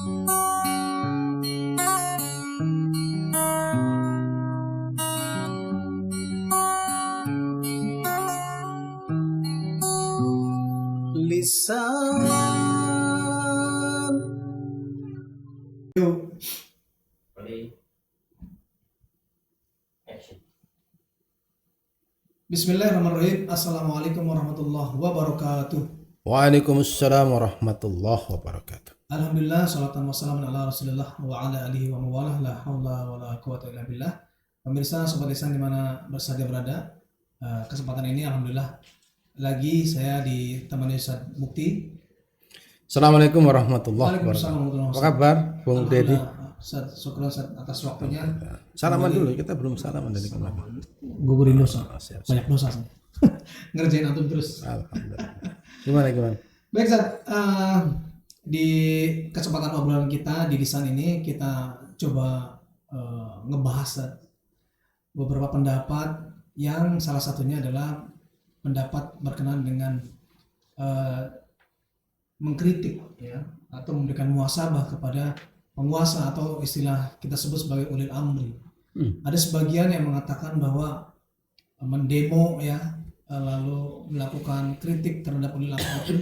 Lisan. Yuk. Bismillahirrahmanirrahim. Assalamualaikum warahmatullahi wabarakatuh. Waalaikumsalam warahmatullahi wabarakatuh. Alhamdulillah, salatan wassalamu ala rasulillah wa ala alihi wa mawalah, la hawla wa la quwata illa billah. Pemirsa Sobat Lisan dimana bersaja berada, kesempatan ini Alhamdulillah lagi saya ditemani Ustaz Mukti. Assalamualaikum warahmatullahi Waalaikumsalam wabarakatuh. warahmatullahi Apa kabar Bung Dedi? Ustaz, syukur Ustaz atas waktunya. Salaman dulu, kita belum salaman dari kemarin. Gugurin dosa, Siap. banyak dosa. Ngerjain antum terus. Alhamdulillah. Gimana? Baik Ustaz, di kesempatan obrolan kita di Lisan ini kita coba ngebahas Ustaz, beberapa pendapat yang salah satunya adalah pendapat berkenaan dengan mengkritik ya atau memberikan muhasabah kepada penguasa atau istilah kita sebut sebagai ulil amri. Ada sebagian yang mengatakan bahwa mendemo ya lalu melakukan kritik terhadap ulil amri itu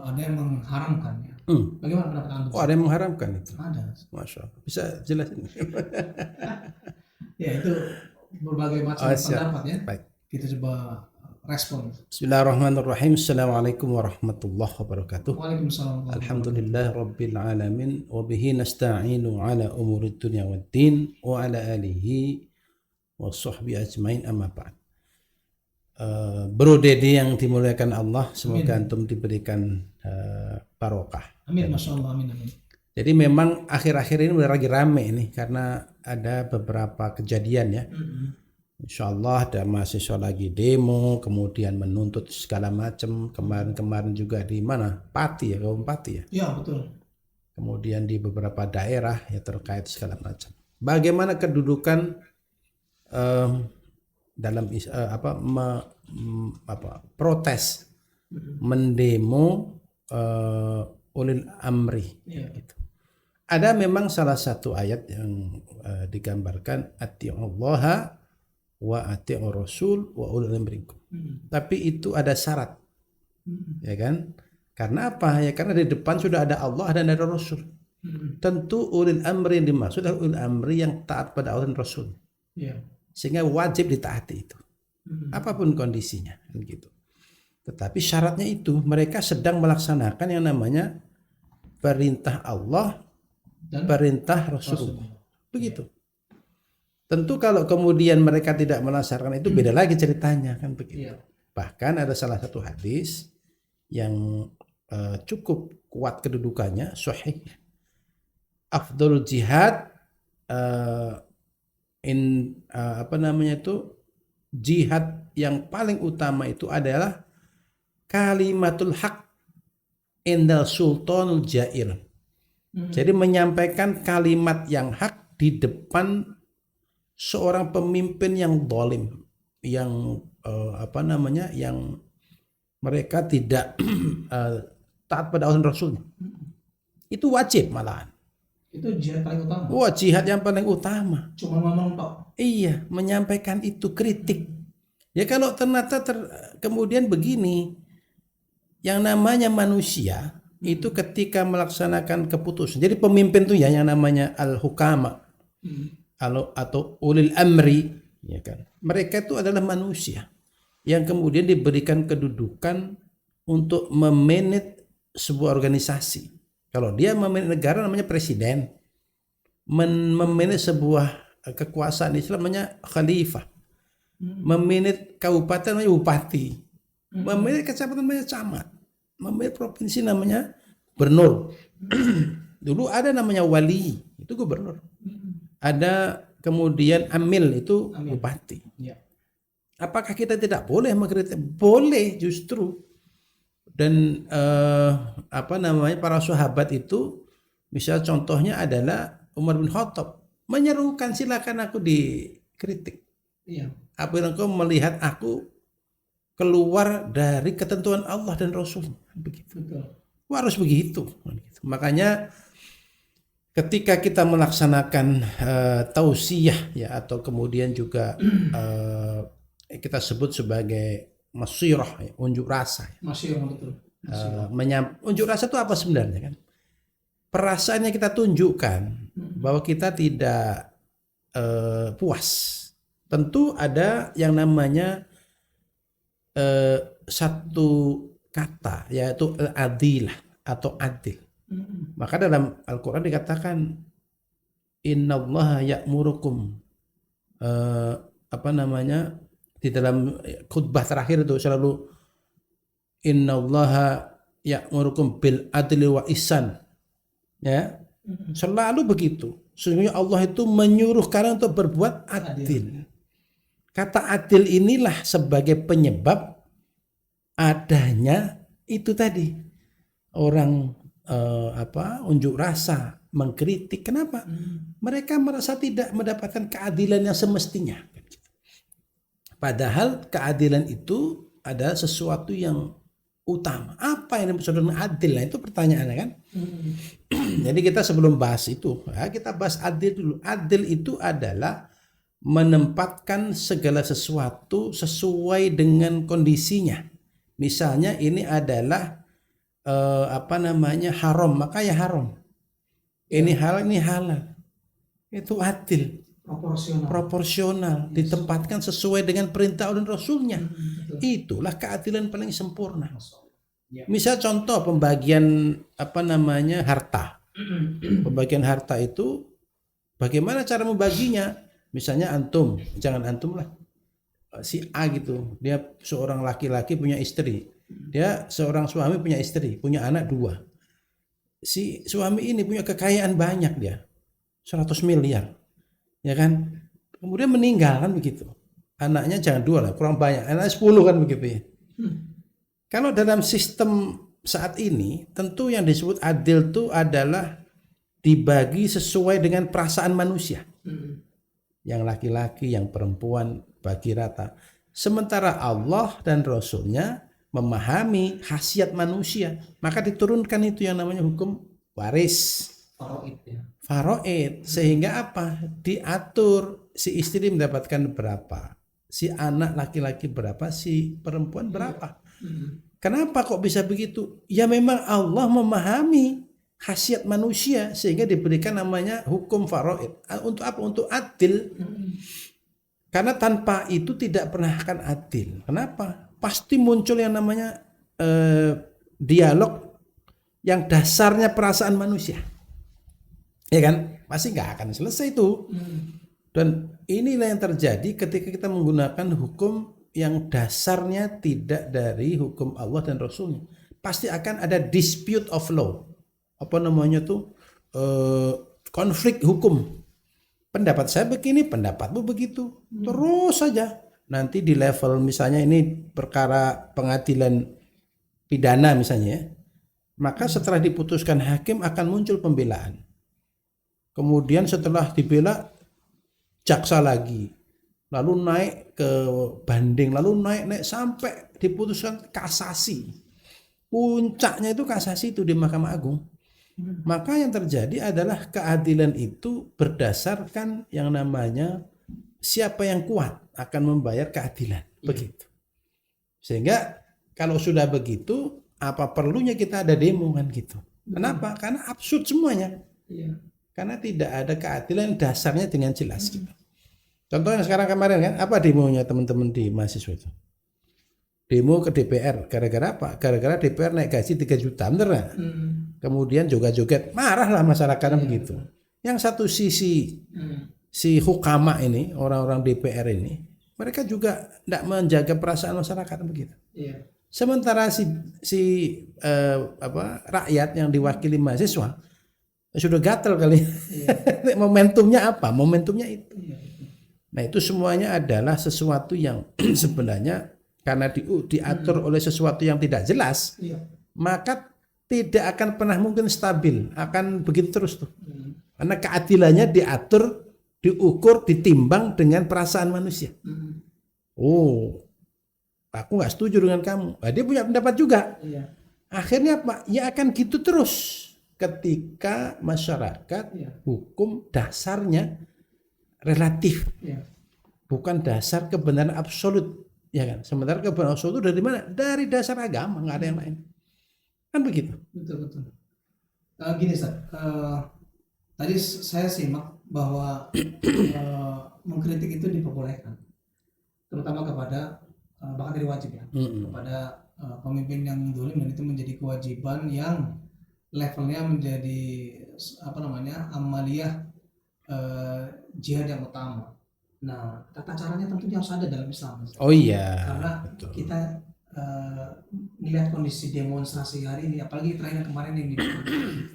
ada yang mengharamkannya. Bagaimana pendapat Anda? Oh, ada yang mengharamkan itu? Ada. Masya Allah. Bisa jelasin? Ya itu berbagai macam pendapat ya. Baik. Kita coba respon. Bismillahirrahmanirrahim. Assalamualaikum warahmatullahi wabarakatuh. Waalaikumsalam. Alhamdulillah Rabbil Alamin. Wa bihi nasta'inu ala umuri dunya wad din. Wa ala alihi wa sahbihi ajmain amma ba'd. Bro Dedi yang dimuliakan Allah, semoga antum diberikan barokah. Amin, Masya Allah, amin. Jadi memang akhir-akhir ini udah lagi rame ini karena ada beberapa kejadian ya. Insya Allah ada mahasiswa lagi demo, kemudian menuntut segala macam. Kemarin juga di mana? Pati ya, Kabupaten Pati ya. Ya betul. Kemudian di beberapa daerah ya terkait segala macam. Bagaimana kedudukan dalam protes, mendemo ulil amri. Gitu. Ada memang salah satu ayat yang digambarkan ati'ullaha wa ati'ur rasul wa ulil amri minkum. Tapi itu ada syarat. Ya kan? Karena apa? Ya karena di depan sudah ada Allah dan ada Rasul. Tentu ulil amri yang dimaksud adalah ulil amri yang taat pada Allah dan Rasul. Ya. Sehingga wajib ditaati itu. Apapun kondisinya gitu. Tetapi syaratnya itu mereka sedang melaksanakan yang namanya perintah Allah dan perintah Rasulullah. Begitu. Tentu kalau kemudian mereka tidak melaksanakan itu beda lagi ceritanya kan begitu. Bahkan ada salah satu hadis yang cukup kuat kedudukannya, sahih. Afdhal jihad jihad yang paling utama itu adalah kalimatul haq indal sultanul jair. Jadi menyampaikan kalimat yang hak di depan seorang pemimpin yang zalim, yang yang mereka tidak taat pada Allah dan Rasulnya. Itu wajib malahan. Itu jihad paling utama. Wah, jihad yang paling utama. Cuma ngomong tok. Iya, menyampaikan itu kritik. Ya kalau ternyata kemudian begini, yang namanya manusia itu ketika melaksanakan keputusan. Jadi pemimpin itu ya yang namanya al-hukama atau ulil amri, ya kan. Mereka itu adalah manusia yang kemudian diberikan kedudukan untuk memanage sebuah organisasi. Kalau dia memanage negara namanya presiden, memanage sebuah kekuasaan Islam namanya khalifah, memanage kabupaten namanya bupati, memanage kecamatan namanya camat, memanage provinsi namanya gubernur. Dulu ada namanya wali, itu gubernur. Ada kemudian amil, itu bupati. Apakah kita tidak boleh mengkritik? Boleh justru. Dan para sahabat itu, misal contohnya adalah Umar bin Khattab menyerukan, silakan aku dikritik. Apabila engkau melihat aku keluar dari ketentuan Allah dan Rasul, begitu. Harus begitu. Makanya ketika kita melaksanakan tausiyah ya, atau kemudian juga kita sebut sebagai masyirah, ya, unjuk rasa. Masih betul. Unjuk rasa itu apa sebenarnya kan? Perasaan yang kita tunjukkan bahwa kita tidak puas. Tentu ada yang namanya satu kata, yaitu adilah atau adil. Maka dalam Al-Quran dikatakan innallaha ya'murukum, di dalam khutbah terakhir itu selalu innallaha ya'murukum bil adli wa ihsan. Ya, selalu begitu. Sesungguhnya Allah itu menyuruh kalian untuk berbuat adil. Kata adil inilah sebagai penyebab adanya itu tadi orang unjuk rasa, mengkritik. Kenapa? Mereka merasa tidak mendapatkan keadilan yang semestinya. Padahal keadilan itu adalah sesuatu yang utama. Apa yang dimaksud dengan adil? Nah, itu pertanyaannya kan. Jadi kita sebelum bahas itu, ya, kita bahas adil dulu. Adil itu adalah menempatkan segala sesuatu sesuai dengan kondisinya. Misalnya ini adalah haram, maka ya haram. Ini halal, ini halal. Itu adil. Proporsional, ditempatkan sesuai dengan perintah dan Rasulnya. Itulah keadilan paling sempurna. Misal contoh pembagian harta. Pembagian harta itu bagaimana cara membaginya? Misalnya antum, jangan antum lah, si A gitu, dia seorang laki-laki punya istri, dia seorang suami punya istri, punya anak 2. Si suami ini punya kekayaan banyak, dia 100 miliar. Ya kan, kemudian meninggal kan begitu. Anaknya jangan 2 lah, kurang banyak, anaknya 10 kan begitu ya. Kalau dalam sistem saat ini, tentu yang disebut adil itu adalah dibagi sesuai dengan perasaan manusia. Yang laki-laki, yang perempuan bagi rata. Sementara Allah dan Rasulnya memahami khasiat manusia, maka diturunkan itu yang namanya hukum waris. Faraid, sehingga apa? Diatur si istri mendapatkan berapa, si anak laki-laki berapa, si perempuan berapa. Kenapa kok bisa begitu? Ya memang Allah memahami khasiat manusia sehingga diberikan namanya hukum faraid. Untuk apa? Untuk adil. Karena tanpa itu tidak pernah akan adil. Kenapa? Pasti muncul yang namanya dialog yang dasarnya perasaan manusia. Ya kan, pasti nggak akan selesai itu. Dan inilah yang terjadi ketika kita menggunakan hukum yang dasarnya tidak dari hukum Allah dan Rasulnya. Pasti akan ada dispute of law, konflik hukum. Pendapat saya begini, pendapatmu begitu, terus saja. Nanti di level misalnya ini perkara pengadilan pidana misalnya, maka setelah diputuskan hakim akan muncul pembelaan. Kemudian setelah dibela jaksa lagi, lalu naik ke banding, lalu naik sampai diputuskan kasasi. Puncaknya itu kasasi itu di Mahkamah Agung. Maka yang terjadi adalah keadilan itu berdasarkan yang namanya siapa yang kuat akan membayar keadilan. Begitu. Sehingga kalau sudah begitu, apa perlunya kita ada demo kan gitu. Kenapa? Karena absurd semuanya. Karena tidak ada keadilan dasarnya dengan jelas gitu. Contohnya sekarang kemarin kan, apa demonya teman-teman di mahasiswa itu? Demo ke DPR, gara-gara apa? Gara-gara DPR naik gaji 3 juta, bener gak? Kemudian joget-joget, marahlah masyarakat begitu. Yang satu sisi, si hukama ini, orang-orang DPR ini, mereka juga tidak menjaga perasaan masyarakat begitu. Sementara rakyat yang diwakili mahasiswa, sudah gatel kali. Momentumnya apa? Momentumnya itu. Nah itu semuanya adalah sesuatu yang sebenarnya karena diatur oleh sesuatu yang tidak jelas, maka tidak akan pernah mungkin stabil, akan begitu terus tuh. Karena keadilannya diatur, diukur, ditimbang dengan perasaan manusia. Oh, aku nggak setuju dengan kamu. Nah, dia punya pendapat juga. Akhirnya apa? Ya akan gitu terus. ketika masyarakat Iya. hukum dasarnya relatif, Ya. bukan dasar kebenaran absolut, ya kan? Sementara kebenaran absolut itu dari mana? Dari dasar agama, nggak ada yang lain. Kan begitu. Betul. Gini Ustaz, tadi saya simak bahwa mengkritik itu diperbolehkan, terutama kepada bahkan jadi wajib ya, kepada pemimpin yang zalim, dan itu menjadi kewajiban yang levelnya menjadi amaliyah jihad yang utama. Nah, tata caranya tentunya harus ada dalam Islam, Ustaz. Oh iya. Karena Betul. kita melihat kondisi demonstrasi hari ini, apalagi terakhir kemarin yang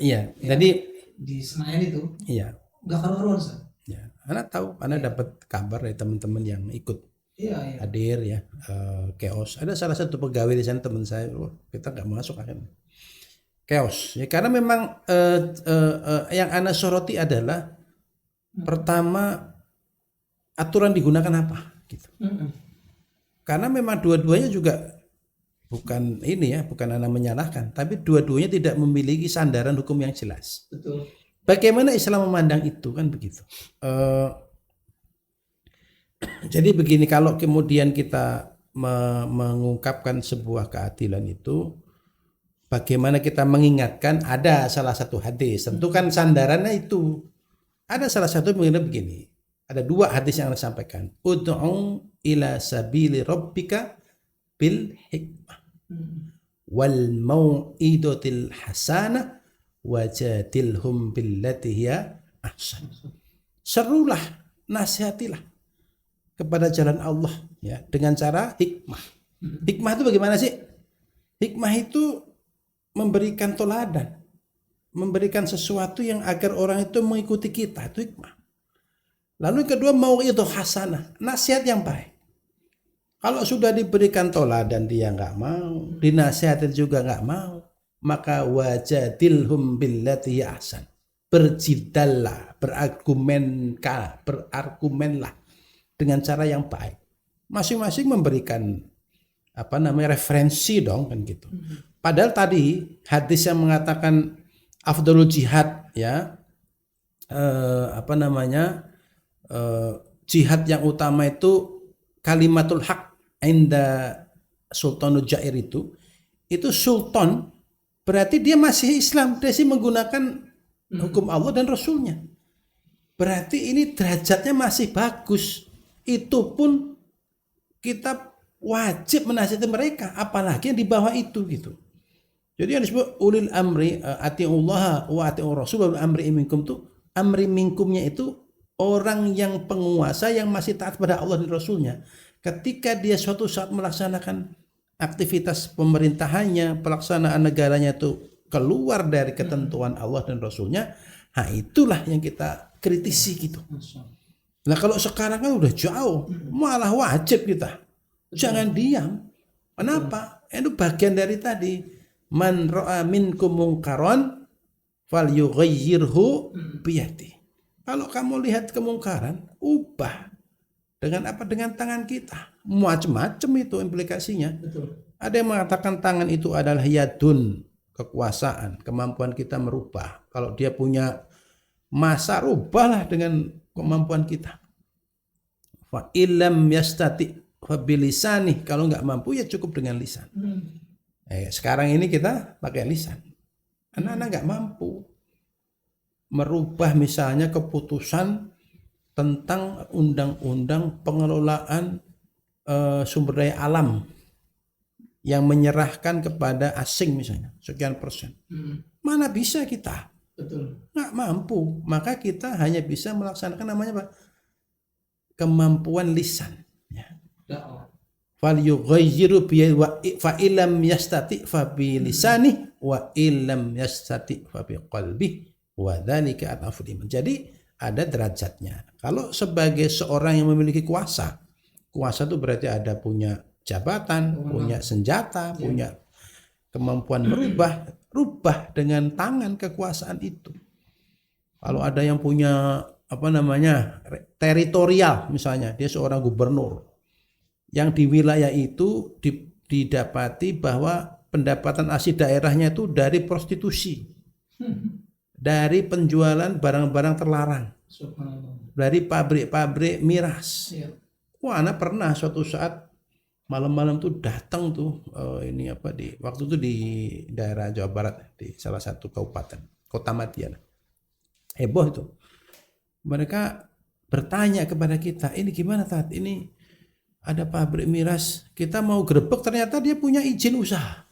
Iya. Jadi di Senayan itu iya. nggak karuan Ustaz. Ya, Anda tahu, Anda dapat kabar dari teman-teman yang ikut Iya. hadir ya, chaos. Ada salah satu pegawai di sana teman saya, kita nggak masuk akhirnya. Chaos. Ya karena memang yang Anda soroti adalah pertama aturan digunakan apa, gitu. Karena memang dua-duanya juga bukan ini ya, bukan Anda menyalahkan, tapi dua-duanya tidak memiliki sandaran hukum yang jelas. Betul. Bagaimana Islam memandang itu, kan begitu. Jadi begini, kalau kemudian kita mengungkapkan sebuah keadilan itu, bagaimana kita mengingatkan ada salah satu hadis, tentu kan sandarannya itu. Ada salah satu mengenai begini, ada dua hadis yang saya sampaikan. Ud'u ila sabili rabbika bil hikmah wal mau'idatil hasanah wajadilhum billati hiya ahsan. Serulah, nasihatilah kepada jalan Allah ya dengan cara hikmah. Hikmah itu bagaimana sih? Hikmah itu memberikan teladan, memberikan sesuatu yang agar orang itu mengikuti kita, itu hikmah. Lalu yang kedua, mau'idhah hasanah, nasihat yang baik. Kalau sudah diberikan teladan dia nggak mau, dinasihatin juga nggak mau, maka wajadilhum billati ahsan. Berjidallah, berargumenlah dengan cara yang baik. Masing-masing memberikan referensi dong, kan gitu. Padahal tadi hadis yang mengatakan afdalul jihad ya, jihad yang utama itu kalimatul haq inda sultanul jair, itu sultan berarti dia masih Islam, dia sih menggunakan hukum Allah dan Rasulnya. Berarti ini derajatnya masih bagus. Itu pun kita wajib menasihati mereka, apalagi yang di bawah itu gitu. Jadi yang disebut ulil amri, atiullaha wa atiur rasul wa amri minkum, tuh amri minkumnya itu orang yang penguasa yang masih taat pada Allah dan Rasulnya. Ketika dia suatu saat melaksanakan aktivitas pemerintahannya, pelaksanaan negaranya itu keluar dari ketentuan Allah dan Rasulnya, nah itulah yang kita kritisi gitu. Nah kalau sekarang kan udah jauh, malah wajib kita. Jangan diam. Kenapa? Itu bagian dari tadi. Man ra'a minkum munkaran falyughayyirhu biyadi. Kalau kamu lihat kemungkaran, ubah. Dengan apa? Dengan tangan kita. Macam-macam itu implikasinya. Betul. Ada yang mengatakan tangan itu adalah yadun, kekuasaan, kemampuan kita merubah. Kalau dia punya masa, rubahlah dengan kemampuan kita. Fa illam yastati fa bilisani, kalau nggak mampu ya cukup dengan lisan. Sekarang ini kita pakai lisan. Anak-anak nggak mampu merubah misalnya keputusan tentang undang-undang pengelolaan sumber daya alam yang menyerahkan kepada asing misalnya sekian persen. Mana bisa kita? Betul. Nggak mampu. Maka kita hanya bisa melaksanakan namanya apa? Kemampuan lisan. Ya. Fal yughayyiru bi fa illam yastati fa bi lisani wa illam yastati fa bi qalbi wa dzalika adhaful iman. Jadi ada derajatnya. Kalau sebagai seorang yang memiliki kuasa itu berarti ada punya jabatan, punya senjata, punya kemampuan rubah dengan tangan kekuasaan itu. Kalau ada yang punya teritorial, misalnya dia seorang gubernur yang di wilayah itu didapati bahwa pendapatan asli daerahnya itu dari prostitusi. dari penjualan barang-barang terlarang, Subhanallah. dari pabrik-pabrik miras. Iya. Wah, anak pernah suatu saat malam-malam tuh datang tuh ini apa di waktu itu di daerah Jawa Barat di salah satu kabupaten Kota Madiun. Heboh itu. Mereka bertanya kepada kita, ini gimana Tat? Ini ada pabrik miras, kita mau gerebek ternyata dia punya izin usaha.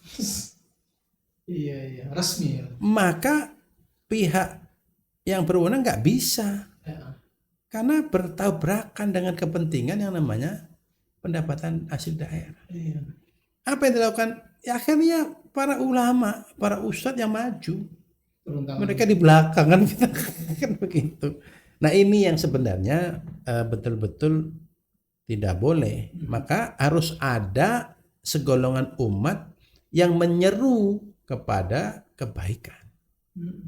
Iya, resmi ya. Maka pihak yang berwenang nggak bisa Ya. karena bertabrakan dengan kepentingan yang namanya pendapatan hasil daerah. Iya. Apa yang dilakukan? Ya, akhirnya para ulama, para ustadz yang maju, Turun tangan. mereka di belakang kan kita kan begitu. Nah ini yang sebenarnya betul-betul tidak boleh. Maka harus ada segolongan umat yang menyeru kepada kebaikan.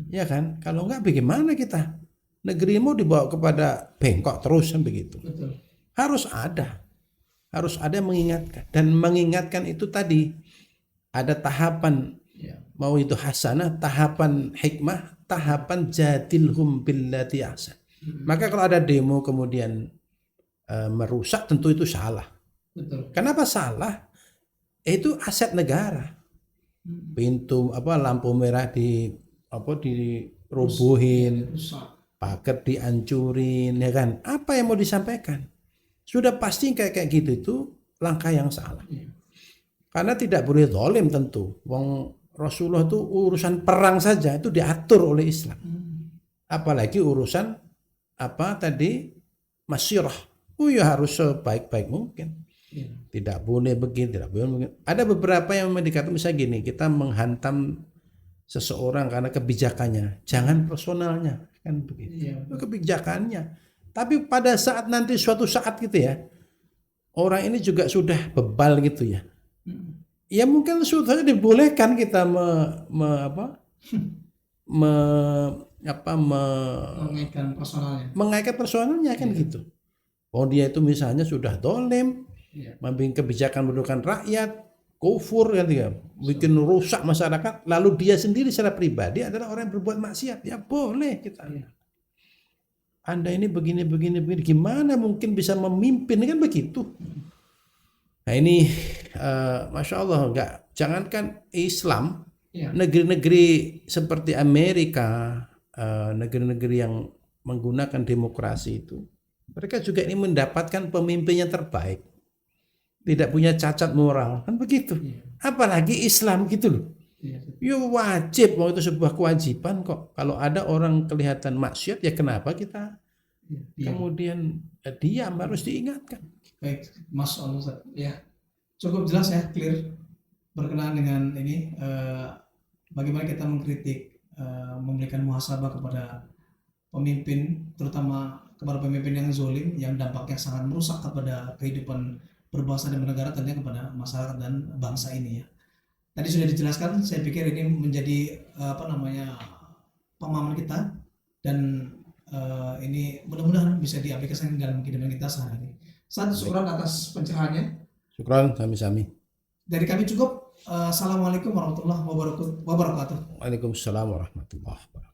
Ya kan? Kalau enggak bagaimana kita? Negerimu dibawa kepada bengkok terus kan begitu. Betul. Harus ada yang mengingatkan, dan mengingatkan itu tadi ada tahapan, Ya. mau itu hasanah, tahapan hikmah, tahapan jadilhum billati ahsan. Maka kalau ada demo kemudian merusak, tentu itu salah. Betul. Kenapa salah? Itu aset negara. Pintu lampu merah dirubuhin, Rusak. pagar dihancurin, ya kan? Apa yang mau disampaikan? Sudah pasti kayak gitu itu langkah yang salah. Iya. Karena tidak boleh zalim tentu. Wong Rasulullah itu urusan perang saja itu diatur oleh Islam. Apalagi urusan masyirah. Ya harus sebaik-baik mungkin. Iya. Tidak boleh begini, tidak boleh begini. Ada beberapa yang mendikatakan misalnya gini, kita menghantam seseorang karena kebijakannya, jangan personalnya, kan begitu. Iya. Itu kebijakannya. Tapi pada saat nanti suatu saat gitu ya, orang ini juga sudah bebal gitu ya. Ya mungkin sudah dibolehkan kita mengaitkan personalnya kan gitu. Oh dia itu misalnya sudah dolim, membikin kebijakan mendudukan rakyat, kufur kan ya, bikin rusak masyarakat, lalu dia sendiri secara pribadi adalah orang yang berbuat maksiat, ya boleh kita. Anda ini begini, gimana mungkin bisa memimpin, kan begitu. Nah ini, masya Allah, jangankan Islam, negeri-negeri seperti Amerika, negeri-negeri yang menggunakan demokrasi itu, mereka juga ini mendapatkan pemimpin yang terbaik, tidak punya cacat moral, kan begitu. Apalagi Islam gitu loh. Ya wajib, mau itu sebuah kewajiban kok. Kalau ada orang kelihatan maksiat, ya kenapa kita kemudian diam, harus diingatkan. Baik, Mas Ustaz. Ya, cukup jelas ya, clear berkenaan dengan ini bagaimana kita mengkritik, memberikan muhasabah kepada pemimpin, terutama kepada pemimpin yang zalim, yang dampaknya sangat merusak kepada kehidupan berbangsa dan bernegara, tentunya kepada masyarakat dan bangsa ini ya. Tadi sudah dijelaskan, saya pikir ini menjadi pemahaman kita, dan ini mudah-mudahan bisa diaplikasikan dalam kehidupan kita sehari-hari. Syukran atas pencerahannya. Syukran, sami-sami. Dari kami cukup. Assalamualaikum warahmatullahi wabarakatuh. Waalaikumsalam warahmatullahi wabarakatuh.